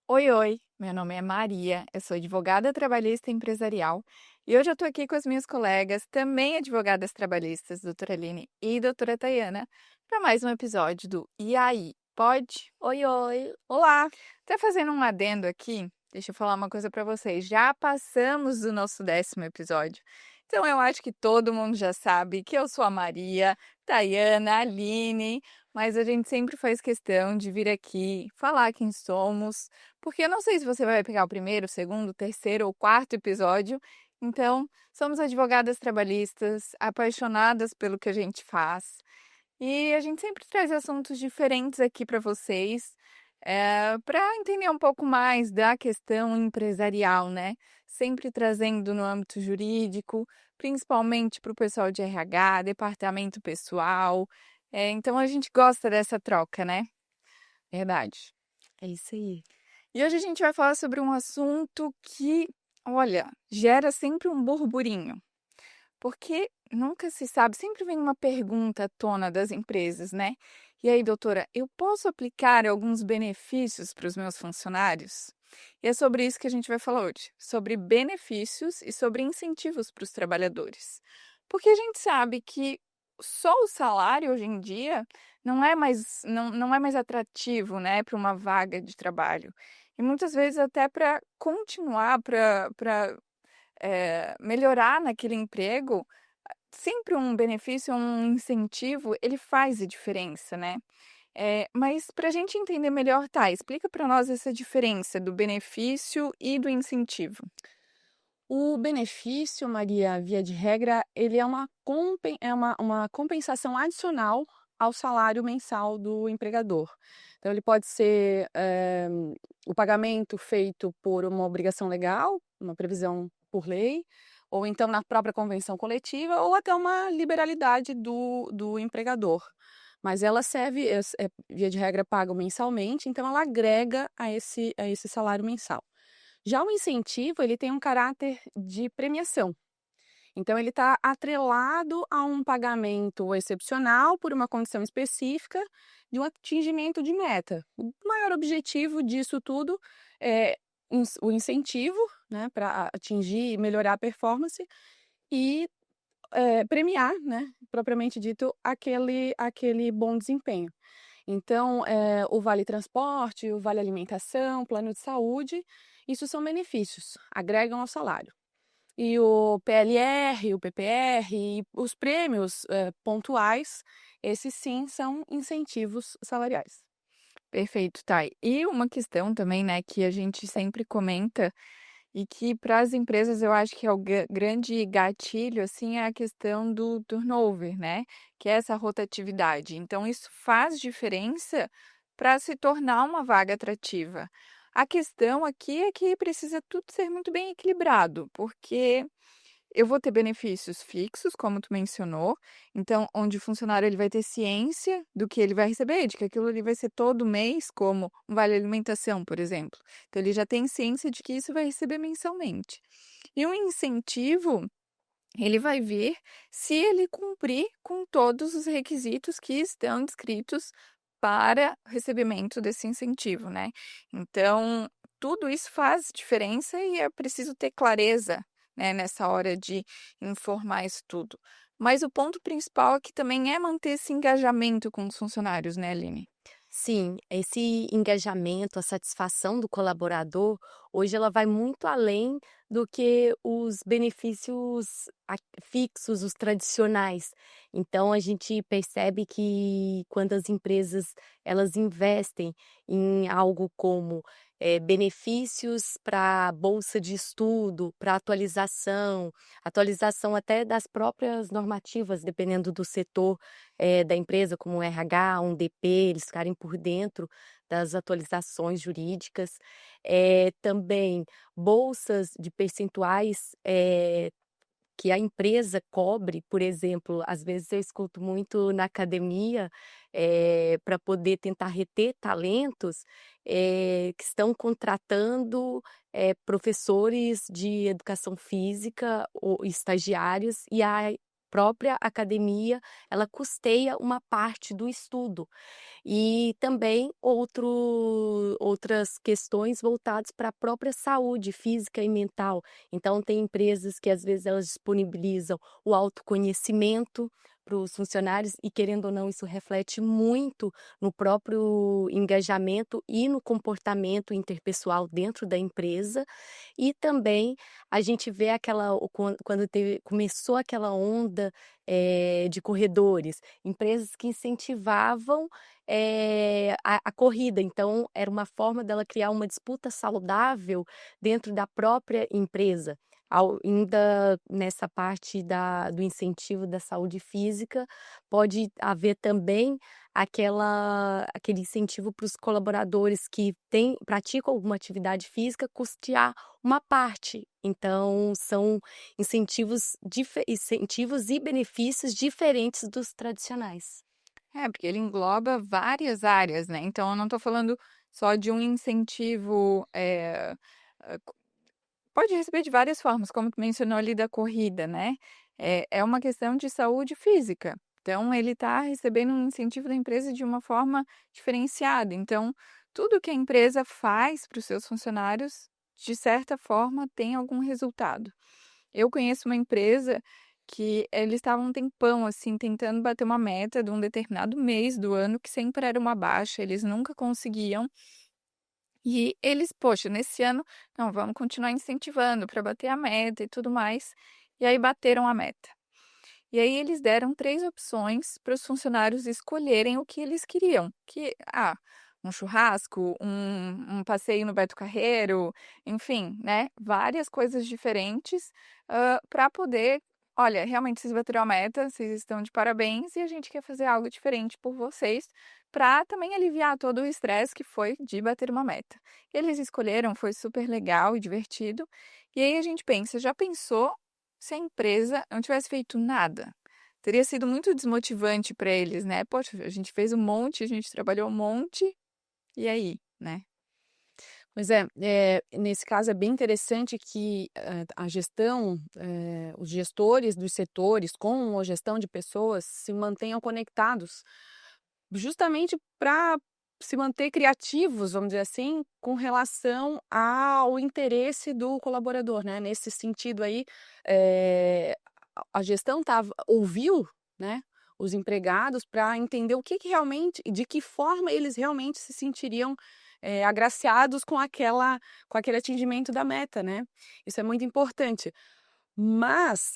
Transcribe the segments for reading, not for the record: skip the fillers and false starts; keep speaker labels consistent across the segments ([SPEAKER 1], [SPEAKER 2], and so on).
[SPEAKER 1] Oi, oi, meu nome é Maria, eu sou advogada trabalhista empresarial e hoje eu estou aqui com as minhas colegas, também advogadas trabalhistas, doutora Aline e doutora Tayana, para mais um episódio do E aí, pode?
[SPEAKER 2] Oi, oi.
[SPEAKER 1] Olá! Tá fazendo um adendo aqui? Deixa eu falar uma coisa para vocês. Já passamos do nosso 10º episódio. Então eu acho que todo mundo já sabe que eu sou a Maria, Tayana, Aline, mas a gente sempre faz questão de vir aqui falar quem somos, porque eu não sei se você vai pegar o primeiro, o segundo, o terceiro ou quarto episódio. Então, somos advogadas trabalhistas, apaixonadas pelo que a gente faz. E a gente sempre traz assuntos diferentes aqui para vocês, para entender um pouco mais da questão empresarial, né? Sempre trazendo no âmbito jurídico, principalmente para o pessoal de RH, departamento pessoal. Então a gente gosta dessa troca, né? Verdade.
[SPEAKER 2] É isso aí.
[SPEAKER 1] E hoje a gente vai falar sobre um assunto que, olha, gera sempre um burburinho. Porque nunca se sabe, sempre vem uma pergunta à tona das empresas, né? E aí, doutora, eu posso aplicar alguns benefícios para os meus funcionários? E é sobre isso que a gente vai falar hoje, sobre benefícios e sobre incentivos para os trabalhadores. Porque a gente sabe que só o salário hoje em dia não é mais atrativo, né, para uma vaga de trabalho. E muitas vezes até para continuar, para melhorar naquele emprego, sempre um benefício, um incentivo, ele faz a diferença, né. Mas para a gente entender melhor, tá, explica para nós essa diferença do benefício e do incentivo.
[SPEAKER 2] O benefício, Maria, via de regra, ele é uma compensação adicional ao salário mensal do empregador. Então, ele pode ser o pagamento feito por uma obrigação legal, uma previsão por lei, ou então na própria convenção coletiva, ou até uma liberalidade do empregador. Mas ela serve, via de regra, paga mensalmente, então ela agrega a esse salário mensal. Já o incentivo, ele tem um caráter de premiação. Então, ele está atrelado a um pagamento excepcional por uma condição específica de um atingimento de meta. O maior objetivo disso tudo é o incentivo, né, para atingir e melhorar a performance e premiar, né, propriamente dito, aquele bom desempenho. Então, o vale transporte, o vale alimentação, plano de saúde, isso são benefícios, agregam ao salário. E o PLR, o PPR e os prêmios, pontuais, esses sim são incentivos salariais.
[SPEAKER 1] Perfeito, tá. E uma questão também, né, que a gente sempre comenta e que para as empresas eu acho que é o grande gatilho, assim, é a questão do turnover, né, que é essa rotatividade. Então isso faz diferença para se tornar uma vaga atrativa. A questão aqui é que precisa tudo ser muito bem equilibrado, porque eu vou ter benefícios fixos, como tu mencionou, então onde o funcionário ele vai ter ciência do que ele vai receber, de que aquilo ali vai ser todo mês, como um vale alimentação, por exemplo. Então ele já tem ciência de que isso vai receber mensalmente. E um incentivo, ele vai vir se ele cumprir com todos os requisitos que estão descritos para recebimento desse incentivo, né. Então, tudo isso faz diferença e é preciso ter clareza, né, nessa hora de informar isso tudo. Mas o ponto principal aqui também é manter esse engajamento com os funcionários, né, Aline?
[SPEAKER 2] Sim, esse engajamento, a satisfação do colaborador, hoje ela vai muito além do que os benefícios fixos, os tradicionais. Então a gente percebe que quando as empresas elas investem em algo como benefícios para bolsa de estudo, para atualização até das próprias normativas, dependendo do setor da empresa, como um RH, um DP, eles ficarem por dentro das atualizações jurídicas. Também bolsas de percentuais, que a empresa cobre, por exemplo, às vezes eu escuto muito na academia, para poder tentar reter talentos, que estão contratando, professores de educação física ou estagiários, e a
[SPEAKER 3] própria academia, ela custeia uma parte do estudo. E também outras questões voltadas para a própria saúde física e mental. Então tem empresas que às vezes elas disponibilizam o autoconhecimento para os funcionários e, querendo ou não, isso reflete muito no próprio engajamento e no comportamento interpessoal dentro da empresa. E também a gente vê quando começou aquela onda, de corredores, empresas que incentivavam a corrida, então era uma forma dela criar uma disputa saudável dentro da própria empresa. Ainda nessa parte do incentivo da saúde física, pode haver também aquele incentivo para os colaboradores que praticam alguma atividade física, custear uma parte. Então são incentivos e benefícios diferentes dos tradicionais.
[SPEAKER 1] É, porque ele engloba várias áreas, né? Então, eu não estou falando só de um incentivo, pode receber de várias formas, como tu mencionou ali da corrida, né? É uma questão de saúde física. Então, ele está recebendo um incentivo da empresa de uma forma diferenciada. Então, tudo que a empresa faz para os seus funcionários, de certa forma, tem algum resultado. Eu conheço uma empresa que eles estavam um tempão, assim, tentando bater uma meta de um determinado mês do ano, que sempre era uma baixa, eles nunca conseguiam. E eles, poxa, nesse ano, não, vamos continuar incentivando para bater a meta e tudo mais. E aí bateram a meta. E aí eles deram 3 opções para os funcionários escolherem o que eles queriam, um churrasco, um passeio no Beto Carreiro, enfim, né, várias coisas diferentes, para poder: "Olha, realmente vocês bateram a meta, vocês estão de parabéns e a gente quer fazer algo diferente por vocês", para também aliviar todo o estresse que foi de bater uma meta. Eles escolheram, foi super legal e divertido. E aí a gente pensa, já pensou se a empresa não tivesse feito nada? Teria sido muito desmotivante para eles, né. "Poxa, a gente fez um monte, a gente trabalhou um monte, e aí?", né.
[SPEAKER 2] Pois é, nesse caso é bem interessante que, a gestão, os gestores dos setores com a gestão de pessoas se mantenham conectados, justamente para se manter criativos, vamos dizer assim, com relação ao interesse do colaborador, né. Nesse sentido aí, a gestão ouviu, né, os empregados para entender o que realmente de que forma eles realmente se sentiriam, agraciados com aquele atingimento da meta, né. Isso é muito importante. Mas,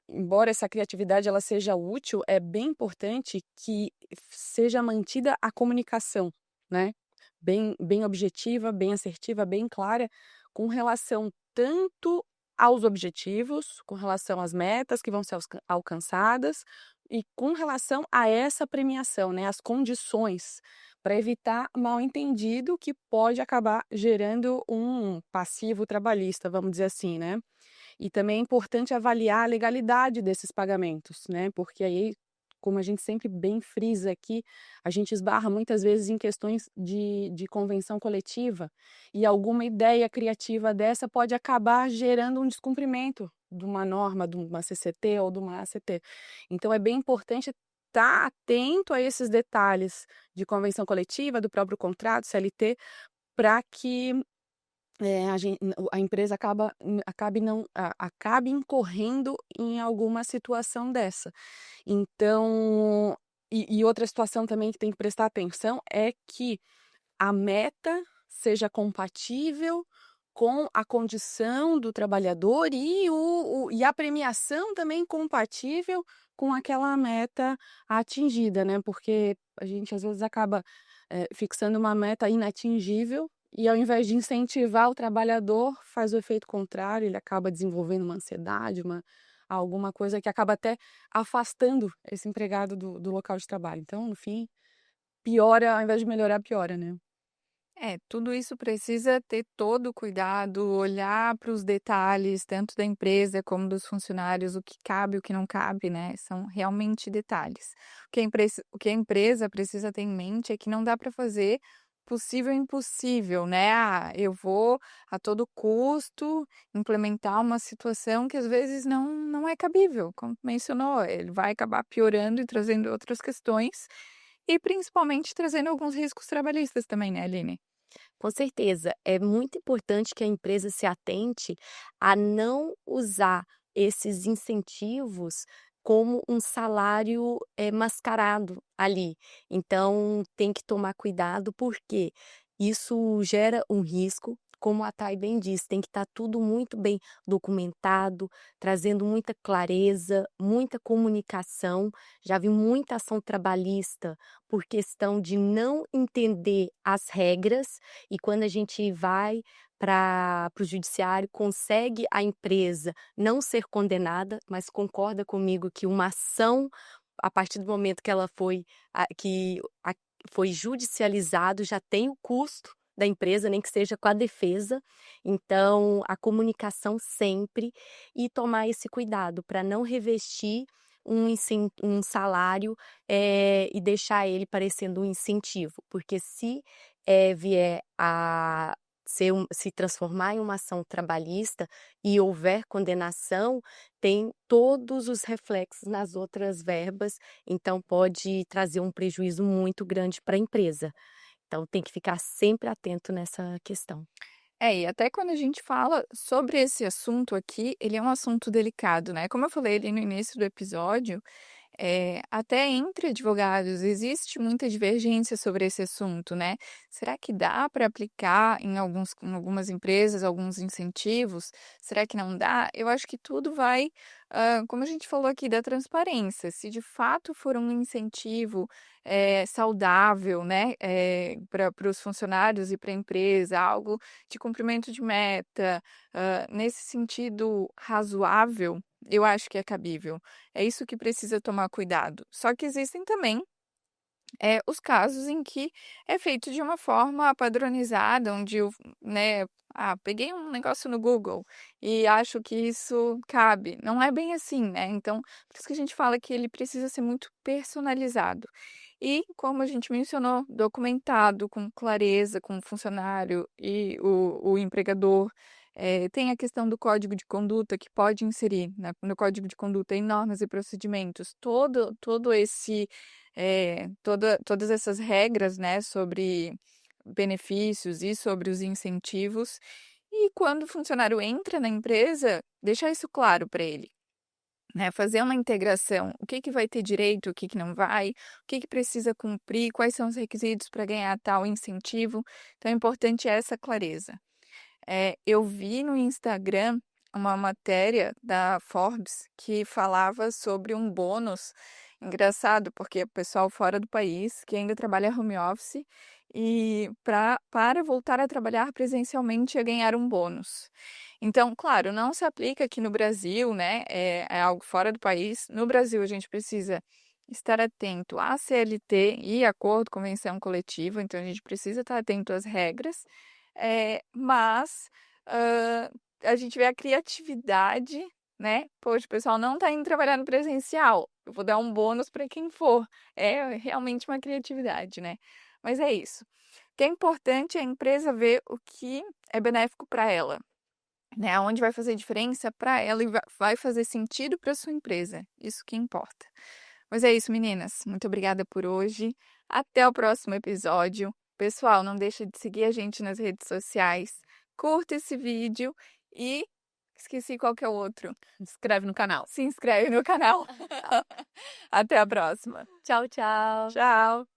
[SPEAKER 2] embora essa criatividade ela seja útil, é bem importante que seja mantida a comunicação, né, bem objetiva, bem assertiva, bem clara, com relação tanto aos objetivos, com relação às metas que vão ser alcançadas e com relação a essa premiação, né, as condições, para evitar mal-entendido que pode acabar gerando um passivo trabalhista, vamos dizer assim, né. E também é importante avaliar a legalidade desses pagamentos, né, porque aí, como a gente sempre bem frisa aqui, a gente esbarra muitas vezes em questões de convenção coletiva, e alguma ideia criativa dessa pode acabar gerando um descumprimento de uma norma, de uma CCT ou de uma ACT. Então é bem importante estar atento a esses detalhes de convenção coletiva, do próprio contrato, CLT, para que a empresa acabe incorrendo em alguma situação dessa. Então outra situação também que tem que prestar atenção é que a meta seja compatível com a condição do trabalhador e a premiação também compatível com aquela meta atingida, né, porque a gente às vezes acaba, fixando uma meta inatingível e ao invés de incentivar o trabalhador, faz o efeito contrário, ele acaba desenvolvendo uma ansiedade, alguma coisa que acaba até afastando esse empregado do local de trabalho. Então, no fim, piora ao invés de melhorar, piora, né.
[SPEAKER 1] É, tudo isso precisa ter todo o cuidado, olhar para os detalhes, tanto da empresa como dos funcionários, o que cabe, o que não cabe, né, são realmente detalhes. O que a empresa precisa ter em mente é que não dá para fazer possível impossível, né? Ah, eu vou a todo custo implementar uma situação que às vezes não é cabível, como mencionou, ele vai acabar piorando e trazendo outras questões e principalmente trazendo alguns riscos trabalhistas também, né, Aline?
[SPEAKER 3] Com certeza, é muito importante que a empresa se atente a não usar esses incentivos como um salário, mascarado ali. Então tem que tomar cuidado, porque isso gera um risco, como a Thay bem disse, tem que estar tudo muito bem documentado, trazendo muita clareza, muita comunicação. Já vi muita ação trabalhista por questão de não entender as regras e quando a gente vai para o judiciário, consegue a empresa não ser condenada, mas concorda comigo que uma ação, a partir do momento que ela foi foi judicializado, já tem o custo da empresa, nem que seja com a defesa. Então, a comunicação sempre e tomar esse cuidado para não revestir um salário, e deixar ele parecendo um incentivo, porque se vier a se transformar em uma ação trabalhista e houver condenação, tem todos os reflexos nas outras verbas, então pode trazer um prejuízo muito grande para a empresa. Então tem que ficar sempre atento nessa questão.
[SPEAKER 1] É, e até quando a gente fala sobre esse assunto aqui, ele é um assunto delicado, né? Como eu falei ali no início do episódio, até entre advogados existe muita divergência sobre esse assunto, né? Será que dá para aplicar em algumas empresas alguns incentivos? Será que não dá? Eu acho que tudo vai, como a gente falou aqui, da transparência. Se de fato for um incentivo saudável, né, para os funcionários e para a empresa, algo de cumprimento de meta, nesse sentido razoável, eu acho que é cabível. É isso que precisa tomar cuidado. Só que existem também os casos em que é feito de uma forma padronizada, onde eu, né, peguei um negócio no Google e acho que isso cabe. Não é bem assim, né? Então, por isso que a gente fala que ele precisa ser muito personalizado. E, como a gente mencionou, documentado com clareza com o funcionário e o empregador. Tem a questão do código de conduta que pode inserir no código de conduta em normas e procedimentos todo esse todas essas regras, né, sobre benefícios e sobre os incentivos. E quando o funcionário entra na empresa, deixar isso claro para ele, né? Fazer uma integração. O que que vai ter direito, o que que não vai, o que que precisa cumprir, quais são os requisitos para ganhar tal incentivo. Então, é importante essa clareza. Eu vi no Instagram uma matéria da Forbes que falava sobre um bônus. Engraçado, porque o pessoal fora do país que ainda trabalha home office e para voltar a trabalhar presencialmente ia ganhar um bônus. Então, claro, não se aplica aqui no Brasil, né? É algo fora do país. No Brasil, a gente precisa estar atento à CLT e acordo, convenção coletiva, então a gente precisa estar atento às regras. Mas, a gente vê a criatividade, né, poxa, o pessoal não está indo trabalhar no presencial, eu vou dar um bônus para quem for. É realmente uma criatividade, né. Mas é isso. O que é importante é a empresa ver o que é benéfico para ela, né, aonde vai fazer diferença para ela e vai fazer sentido para sua empresa, isso que importa. Mas é isso, meninas, muito obrigada por hoje, até o próximo episódio. Pessoal, não deixa de seguir a gente nas redes sociais, curta esse vídeo e esqueci qual que é o outro.
[SPEAKER 2] Se inscreve no canal.
[SPEAKER 1] Se inscreve no canal. Até a próxima.
[SPEAKER 3] Tchau, tchau.
[SPEAKER 1] Tchau.